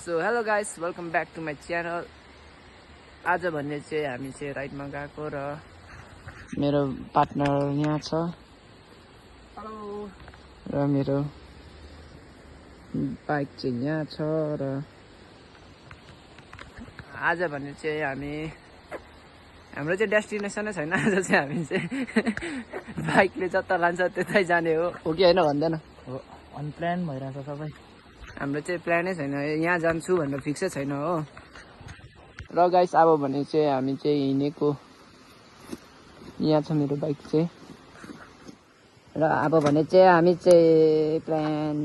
So hello guys welcome back to my channel. आज भन्ने चाहिँ हामी चाहिँ राइडमा गएको र मेरो पार्टनर यहाँ छ। हेलो। र मेरो बाइक चाहिँ यहाँ छ र आज भन्ने चाहिँ हाम्रो चाहिँ डेस्टिनेसनै छैन। आज चाहिँ हामी चाहिँ बाइकले जता लान्छ त्यतै जाने हो कि होइन भन्दैन? हो, अनप्लान भइरहेछ सबै। हाम्रो चाहिँ प्लानै छैन, यहाँ जान्छु भनेर फिक्सै छैन हो। र गाइस अब भने चाहिँ हामी चाहिँ हिँडेको, यहाँ छ मेरो बाइक चाहिँ। र अब भने चाहिँ हामी चाहिँ प्लान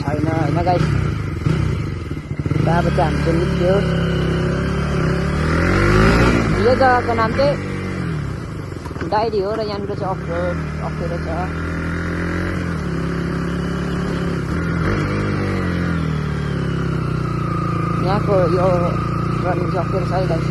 छैन होइन गाइस। र अब चाहिँ हामी चाहिँ निस्क्यो। यो जग्गाको नाम चाहिँ डायरी हो र यहाँनिर चाहिँ अप्ठ्यारो छ। यहाँको यो रनिङ चाहिँ अप्ठ्यारो छ है गाइस।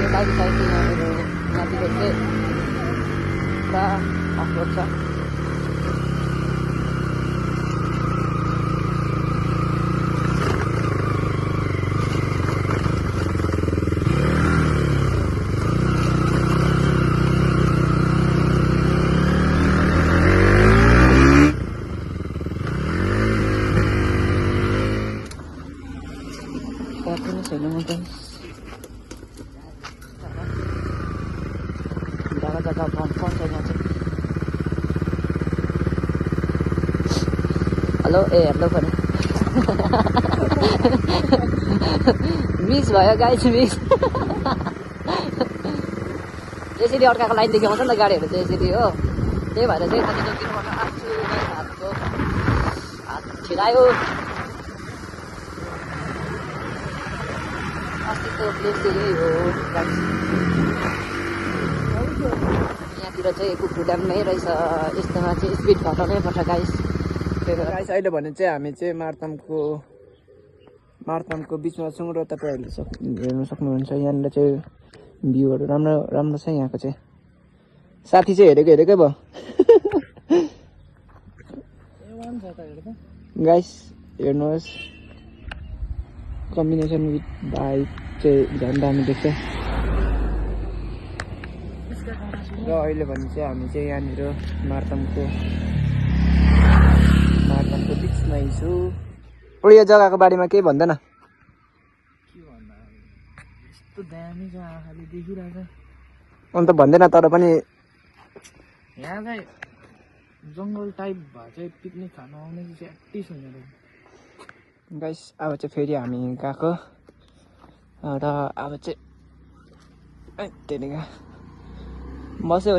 यो बाइक साइड यहाँनिर माथिको चाहिँ पुरा अफरोड छ। पनि छैन म त जग्गा पाउँछ यहाँ चाहिँ। हेलो हेलो पनि मिस भयो गाइस, मिस। यसरी अर्काको लाइन देखाउँछ नि त गाडीहरू चाहिँ यसरी हो। त्यही भएर चाहिँ हातको हात छिरायो। अस्तिको प्लेस चाहिँ यही हो। यहाँतिर चाहिँ कुकुर ड्याम नै रहेछ। यस्तोमा चाहिँ स्पिड घटाउनै पर्छ गाइस। गाइस अहिले भने चाहिँ हामी चाहिँ मार्तामको बिचमा छौँ र तपाईँहरूले हेर्न सक्नुहुन्छ। यहाँनिर चाहिँ भ्यूहरू राम्रो छ यहाँको चाहिँ। साथी चाहिँ हेरेकै भयो गाइस। हेर्नुहोस्, कम्बिनेसन विथ बाइक चाहिँ झन् दामी देख्छ। र अहिले भने चाहिँ हामी चाहिँ यहाँनिर मार्तामको बिचमै छु। यो जग्गाको बारेमा केही भन्दैन? के भन्दा यस्तो दामी छ, आँखाले देखिरहेछ। अन्त भन्दैन, तर पनि यहाँ चाहिँ जङ्गल टाइप भए चाहिँ पिकनिक खानु आउने चाहिँ एट्टिस हुने रहेछ गाइस। अब चाहिँ फेरि हामी गएको र अब चाहिँ त्यहाँनिर बस्यो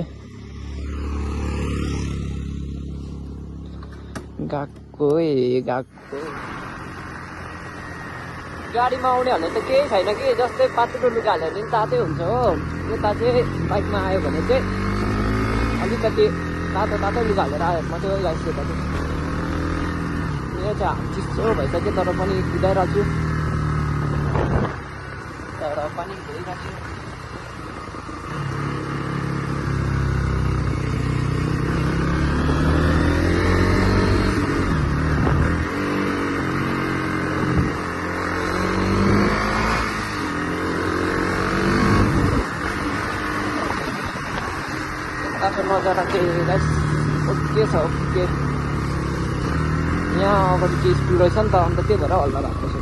गएको गाडीमा आउनेहरूले त केही छैन कि, जस्तै पातलो लुगा हाल्यो भने तातै हुन्छ हो। यता चाहिँ बाइकमा आयो भने चाहिँ अलिकति तातो लुगा हालेर आयो मात्रै हो गाइस। यता चाहिँ यो चाहिँ चिसो भइसक्यो तर पनि कुदाइरहेको छु, तर पनि गइरहेको छु। नजारा चाहिँ गाइस ओके छ, ओके। यहाँ अगाडि चाहिँ स्कुल रहेछ नि त, अन्त त्यही भएर हल्ला भएको छ।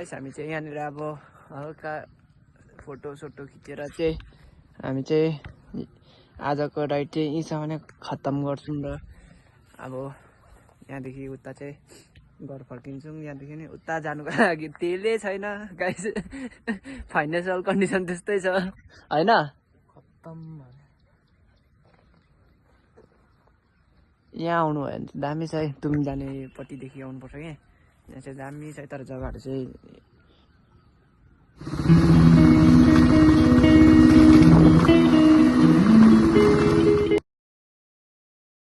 गाइस हामी चाहिँ यहाँनिर अब हल्का फोटो सोटो खिचेर चाहिँ हामी चाहिँ आजको राइड चाहिँ यहीँसम्म नै खत्तम गर्छौँ र अब यहाँदेखि उता चाहिँ घर फर्किन्छौँ। यहाँदेखि नि उता जानुको लागि तेलै छैन गाइस। फाइनेन्सियल कन्डिसन त्यस्तै छ होइन। खत्तम भयो। यहाँ आउनु भयो भने चाहिँ दामी छ है, तुम जानेपट्टिदेखि आउनुपर्छ क्या। यहाँ चाहिँ दामी छ तर जग्गाहरू चाहिँ